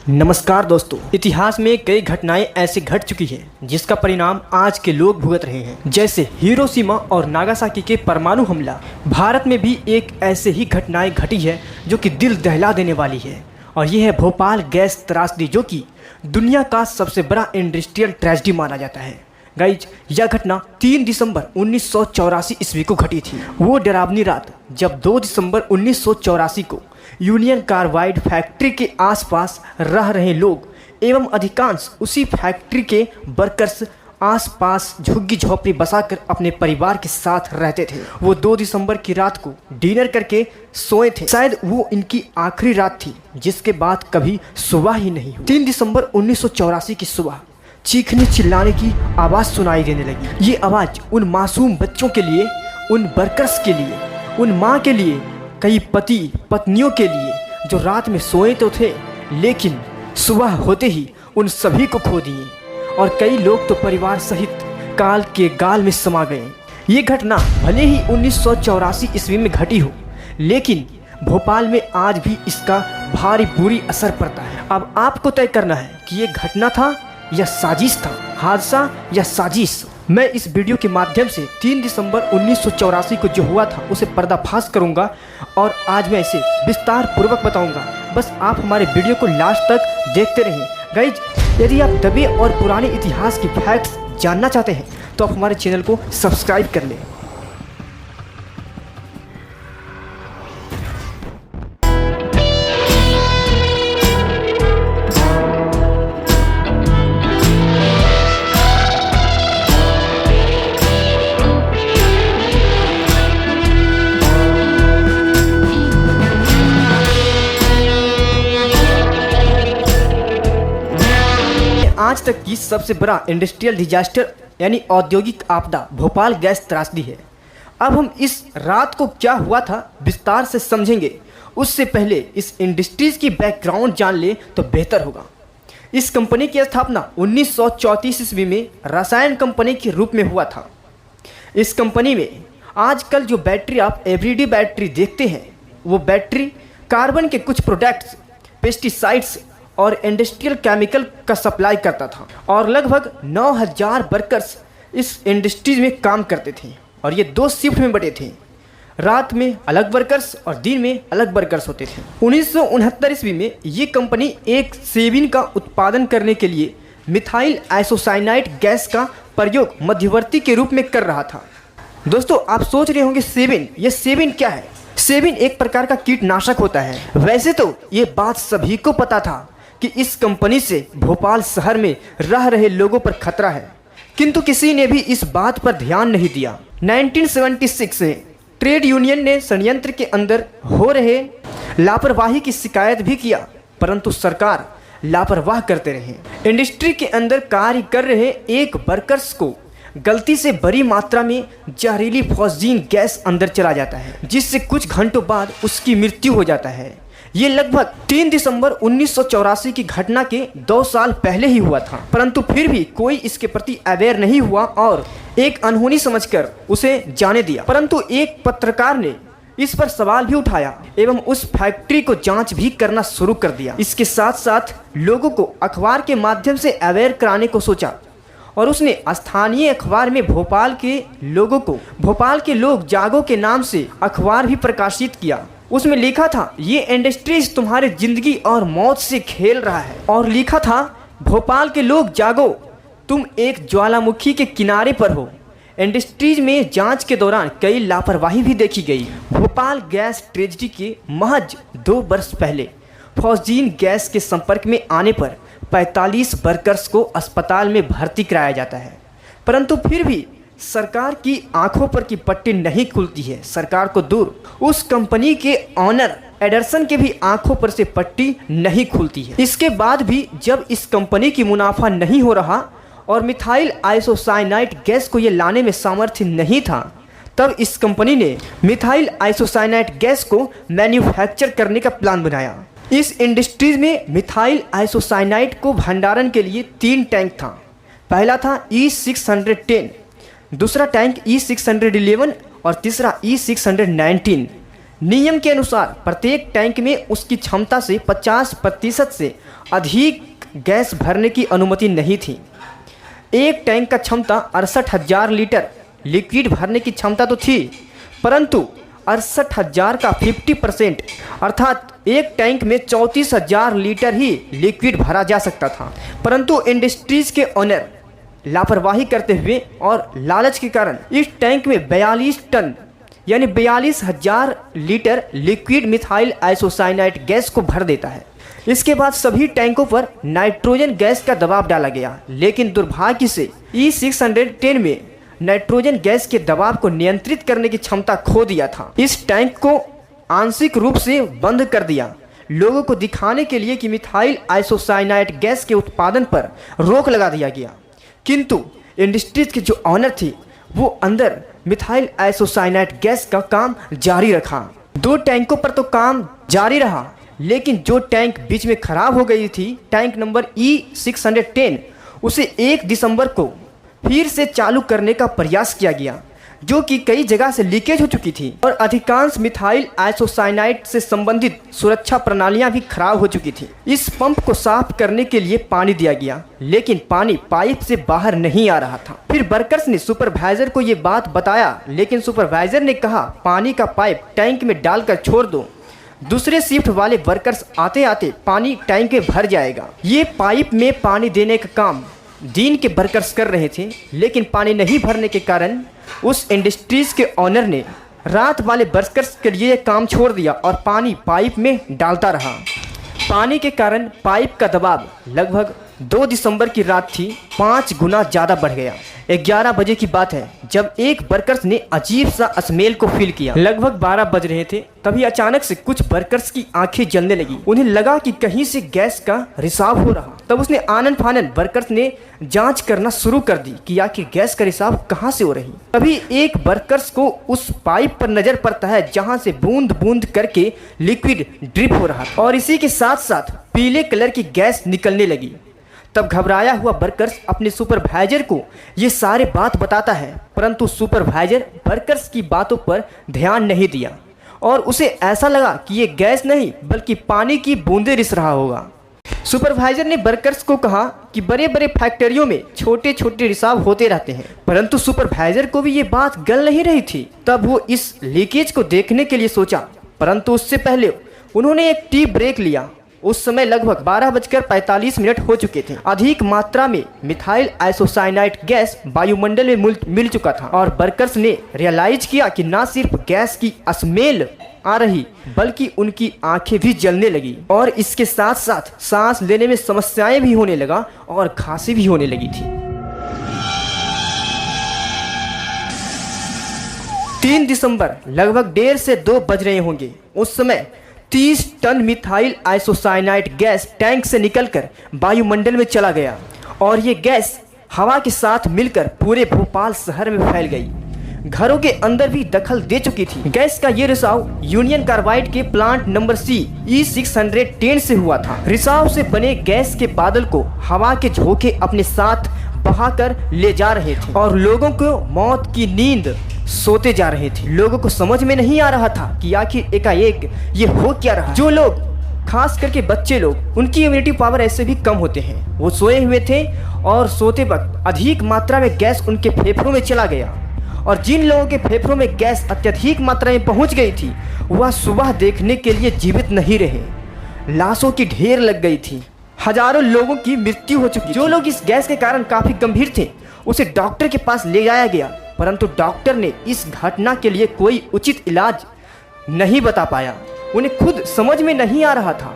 नमस्कार दोस्तों, इतिहास में कई घटनाएं ऐसे घट चुकी हैं जिसका परिणाम आज के लोग भुगत रहे हैं। जैसे हिरोशिमा और नागासाकी के परमाणु हमला। भारत में भी एक ऐसे ही घटनाएं घटी है जो कि दिल दहला देने वाली है, और ये है भोपाल गैस त्रासदी, जो कि दुनिया का सबसे बड़ा इंडस्ट्रियल ट्रेजेडी माना जाता है। गाइज, यह घटना 3 दिसंबर 1984 ईस्वी को घटी थी। वो डरावनी रात जब 2 दिसंबर 1984 को यूनियन कार्बाइड फैक्ट्री के आसपास रह रहे लोग एवं अधिकांश उसी फैक्ट्री के वर्कर्स आसपास झुग्गी झोपड़ी बसाकर अपने परिवार के साथ रहते थे। वो 2 दिसंबर की रात को डिनर करके सोए थे। शायद वो इनकी आखिरी रात थी जिसके बाद कभी सुबह ही नहीं हुई। 3 दिसंबर 1984 की सुबह चीखने चिल्लाने की आवाज़ सुनाई देने लगी। ये आवाज़ उन मासूम बच्चों के लिए, उन वर्कर्स के लिए, उन माँ के लिए, कई पति पत्नियों के लिए जो रात में सोए तो थे लेकिन सुबह होते ही उन सभी को खो दिए, और कई लोग तो परिवार सहित काल के गाल में समा गए। ये घटना भले ही 1984 ईस्वी में घटी हो, लेकिन भोपाल में आज भी इसका भारी बुरी असर पड़ता है। अब आपको तय करना है कि ये घटना था या साजिश था, हादसा या साजिश। मैं इस वीडियो के माध्यम से 3 दिसंबर 1984 को जो हुआ था उसे पर्दाफाश करूंगा, और आज मैं इसे विस्तार पूर्वक बताऊंगा। बस आप हमारे वीडियो को लास्ट तक देखते रहें। गाइज, यदि आप दबे और पुराने इतिहास की फैक्ट्स जानना चाहते हैं तो आप हमारे चैनल को सब्सक्राइब कर लें। आज तक की सबसे बड़ा इंडस्ट्रियल डिजास्टर यानी औद्योगिक आपदा भोपाल गैस त्रासदी है। अब हम इस रात को क्या हुआ था विस्तार से समझेंगे। उससे पहले इस इंडस्ट्रीज की बैकग्राउंड जान ले तो बेहतर होगा। इस कंपनी की स्थापना 1934 ईस्वी में रसायन कंपनी के रूप में हुआ था। इस कंपनी में आजकल जो बैटरी आप एवरीडे बैटरी देखते हैं, वो बैटरी कार्बन के कुछ प्रोडक्ट्स, पेस्टिसाइड्स और इंडस्ट्रियल केमिकल का सप्लाई करता था, और लगभग 9000 वर्कर्स इस इंडस्ट्रीज में काम करते थे, और ये 2 शिफ्ट में बटे थे। रात में अलग वर्कर्स और दिन में अलग वर्कर्स होते थे। 1969 ईस्वी में ये कंपनी एक सेविन का उत्पादन करने के लिए मिथाइल आइसोसाइनाइड गैस का प्रयोग मध्यवर्ती के रूप में कर रहा था। दोस्तों, आप सोच रहे होंगे सेविन, ये सेविन क्या है? सेविन एक प्रकार का कीटनाशक होता है। वैसे तो ये बात सभी को पता था कि इस कंपनी से भोपाल शहर में रह रहे लोगों पर खतरा है, किंतु किसी ने भी इस बात पर ध्यान नहीं दिया। 1976 में ट्रेड यूनियन ने संयंत्र के अंदर हो रहे लापरवाही की शिकायत भी किया, परंतु सरकार लापरवाह करते रहे। इंडस्ट्री के अंदर कार्य कर रहे एक वर्कर्स को गलती से बड़ी मात्रा में जहरीली फॉस्जीन गैस अंदर चला जाता है, जिससे कुछ घंटों बाद उसकी मृत्यु हो जाता है। ये लगभग 3 दिसंबर 1984 की घटना के 2 साल पहले ही हुआ था, परंतु फिर भी कोई इसके प्रति अवेयर नहीं हुआ और एक अनहोनी समझकर उसे जाने दिया। परंतु एक पत्रकार ने इस पर सवाल भी उठाया एवं उस फैक्ट्री को जांच भी करना शुरू कर दिया। इसके साथ साथ लोगों को अखबार के माध्यम से अवेयर कराने को सोचा, और उसने स्थानीय अखबार में भोपाल के लोगों को भोपाल के लोग जागो के नाम से अखबार भी प्रकाशित किया। उसमें लिखा था, ये इंडस्ट्रीज तुम्हारे जिंदगी और मौत से खेल रहा है, और लिखा था, भोपाल के लोग जागो, तुम एक ज्वालामुखी के किनारे पर हो। इंडस्ट्रीज में जांच के दौरान कई लापरवाही भी देखी गई। भोपाल गैस ट्रेजेडी के महज 2 वर्ष पहले फॉस्जीन गैस के संपर्क में आने पर 45 वर्कर्स को अस्पताल में भर्ती कराया जाता है, परंतु फिर भी सरकार की आंखों पर की पट्टी नहीं खुलती है। सरकार को दूर, उस कंपनी के ऑनर एडरसन के भी आंखों पर से पट्टी नहीं खुलती है। इसके बाद भी जब इस कंपनी की मुनाफा नहीं हो रहा और मिथाइल आइसोसाइनाइड गैस को ये लाने में सामर्थ्य नहीं था, तब इस कंपनी ने मिथाइल आइसोसाइनाइड गैस को मैन्युफैक्चर करने का प्लान बनाया। इस इंडस्ट्रीज में मिथाइल आइसोसाइनाइड को भंडारण के लिए 3 टैंक था। पहला था E610, दूसरा टैंक E611 और तीसरा E619। नियम के अनुसार प्रत्येक टैंक में उसकी क्षमता से 50% से अधिक गैस भरने की अनुमति नहीं थी। एक टैंक का क्षमता 68,000 लीटर लिक्विड भरने की क्षमता तो थी, परंतु 68,000 का 50% अर्थात एक टैंक में 34,000 लीटर ही लिक्विड भरा जा सकता था। परंतु इंडस्ट्रीज के ओनर लापरवाही करते हुए और लालच के कारण इस टैंक में 42 टन यानी 42,000 litre liquid methyl isocyanide gas को भर देता है। इसके बाद सभी टैंकों पर नाइट्रोजन गैस का दबाव डाला गया, लेकिन दुर्भाग्य से E610 में नाइट्रोजन गैस के दबाव को नियंत्रित करने की क्षमता खो दिया था। इस टैंक को आंशिक रूप से बंद कर दिया, लोगों को दिखाने के लिए कि मिथाइल आइसोसाइनाइड गैस के उत्पादन पर रोक लगा दिया गया। किंतु इंडस्ट्रीज के जो ऑनर थे वो अंदर मिथाइल आइसोसाइनाइड गैस का काम जारी रखा। 2 टैंकों पर तो काम जारी रहा, लेकिन जो टैंक बीच में खराब हो गई थी, टैंक नंबर E610, उसे 1 दिसंबर को फिर से चालू करने का प्रयास किया गया, जो कि कई जगह से लीकेज हो चुकी थी और अधिकांश मिथाइल आइसोसाइनाइड से संबंधित सुरक्षा प्रणालियां भी खराब हो चुकी थी। इस पंप को साफ करने के लिए पानी दिया गया, लेकिन पानी पाइप से बाहर नहीं आ रहा था। फिर वर्कर्स ने सुपरवाइजर को ये बात बताया, लेकिन सुपरवाइजर ने कहा पानी का पाइप टैंक में डालकर छोड़ दो, दूसरे शिफ्ट वाले वर्कर्स आते आते पानी टैंक में भर जाएगा। ये पाइप में पानी देने का काम दिन के वर्कर्स कर रहे थे, लेकिन पानी नहीं भरने के कारण उस इंडस्ट्रीज के ऑनर ने रात वाले वर्कर्स के लिए काम छोड़ दिया और पानी पाइप में डालता रहा। पानी के कारण पाइप का दबाव लगभग 2 दिसंबर की रात थी 5 गुना ज़्यादा बढ़ गया। 11 बजे की बात है जब एक वर्कर्स ने अजीब सा स्मेल को फील किया। लगभग 12 बज रहे थे, तभी अचानक से कुछ वर्कर्स की आंखें जलने लगी। उन्हें लगा कि कहीं से गैस का रिसाव हो रहा। तब उसने आनन फानन वर्कर्स ने जांच करना शुरू कर दी कि आखिर गैस का रिसाव कहां से हो रही। तभी एक वर्कर्स को उस पाइप पर नजर पड़ता है जहां से बूंद बूंद करके लिक्विड ड्रिप हो रहा था और इसी के साथ साथ पीले कलर की गैस निकलने लगी। तब घबराया हुआ वर्कर्स अपने सुपरवाइजर को ये सारे बात बताता है, परंतु सुपरवाइजर वर्कर्स की बातों पर ध्यान नहीं दिया और उसे ऐसा लगा कि ये गैस नहीं बल्कि पानी की बूंदें रिस रहा होगा। सुपरवाइजर ने वर्कर्स को कहा कि बड़े बड़े फैक्ट्रियों में छोटे छोटे रिसाव होते रहते हैं, परंतु सुपरवाइजर को भी ये बात गल नहीं रही थी। तब वो इस लीकेज को देखने के लिए सोचा, परंतु उससे पहले उन्होंने एक टी ब्रेक लिया। उस समय लगभग 12:45 हो चुके थे। अधिक मात्रा में मिथाइल आइसोसाइनाइड गैस वायुमंडल में मिल चुका था और वर्कर्स ने रियलाइज किया कि न सिर्फ गैस की स्मेल आ रही बल्कि उनकी आंखें भी जलने लगी और इसके साथ साथ सांस लेने में समस्याएं भी होने लगा और खांसी भी होने लगी थी। 3 दिसंबर लगभग 1:30 से 2 बज रहे होंगे। उस समय 30 ton methyl isocyanide gas tank से निकलकर वायुमंडल में चला गया और ये गैस हवा के साथ मिलकर पूरे भोपाल शहर में फैल गई। घरों के अंदर भी दखल दे चुकी थी। गैस का ये रिसाव यूनियन कार्बाइड के प्लांट नंबर C E610 से हुआ था। रिसाव से बने गैस के बादल को हवा के झोंके अपने साथ बहाकर ले जा रहे थे और लोगों को मौत की नींद सोते जा रहे थे। लोगों को समझ में नहीं आ रहा था कि आखिर एकाएक ये हो क्या रहा। जो लोग खास करके बच्चे लोग, उनकी इम्यूनिटी पावर ऐसे भी कम होते हैं, वो सोए हुए थे और सोते वक्त अधिक मात्रा में गैस उनके फेफड़ों में चला गया और जिन लोगों के फेफड़ों में गैस अत्यधिक मात्रा में पहुंच गई थी वह सुबह देखने के लिए जीवित नहीं रहे। लाशों की ढेर लग गई थी। हजारों लोगों की मृत्यु हो चुकी। जो लोग इस गैस के कारण काफी गंभीर थे उसे डॉक्टर के पास ले जाया गया, परंतु डॉक्टर ने इस घटना के लिए कोई उचित इलाज नहीं बता पाया। उन्हें खुद समझ में नहीं आ रहा था।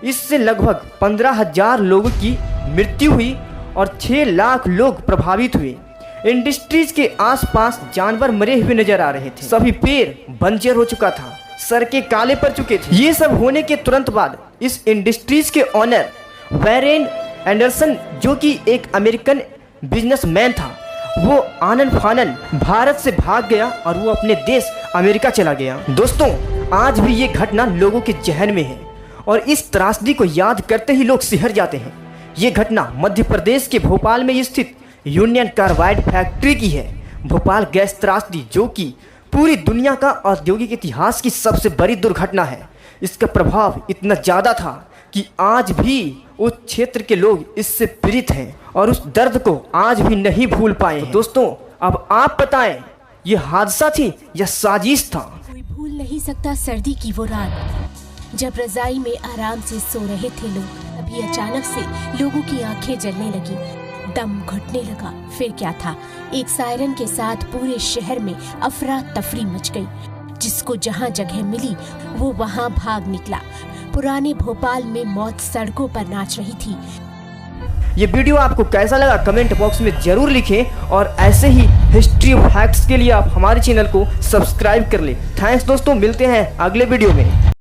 इससे लगभग 15,000 लोगों की मृत्यु हुई और 6 लाख लोग प्रभावित हुए। इंडस्ट्रीज के आसपास जानवर मरे हुए नजर आ रहे थे। सभी पेड़ बंजर हो चुका था, सड़कें काले पड़ चुके थे। ये सब होने के तुरंत बाद इस इंडस्ट्रीज के ऑनर वैरेन एंडरसन, जो कि एक अमेरिकन बिजनेसमैन था, वो आनन फानन भारत से भाग गया और वो अपने देश अमेरिका चला गया। दोस्तों, आज भी ये घटना लोगों के जहन में है और इस त्रासदी को याद करते ही लोग सिहर जाते हैं। ये घटना मध्य प्रदेश के भोपाल में स्थित यूनियन कार्बाइड फैक्ट्री की है। भोपाल गैस त्रासदी, जो कि पूरी दुनिया का औद्योगिक इतिहास की सबसे बड़ी दुर्घटना है, इसका प्रभाव इतना ज़्यादा था कि आज भी उस क्षेत्र के लोग इससे पीड़ित हैं और उस दर्द को आज भी नहीं भूल पाए हैं। दोस्तों, अब आप बताएं, ये हादसा थी या साजिश था? कोई भूल नहीं सकता सर्दी की वो रात जब रजाई में आराम से सो रहे थे लोग। अभी अचानक से लोगों की आंखें जलने लगी, दम घुटने लगा। फिर क्या था, एक सायरन के साथ पूरे शहर में अफरा तफरी मच गई। जिसको जहां जगह मिली वो वहां भाग निकला। पुराने भोपाल में मौत सड़कों पर नाच रही थी। ये वीडियो आपको कैसा लगा कमेंट बॉक्स में जरूर लिखें और ऐसे ही हिस्ट्री फैक्ट्स के लिए आप हमारे चैनल को सब्सक्राइब कर लें। थैंक्स दोस्तों, मिलते हैं अगले वीडियो में।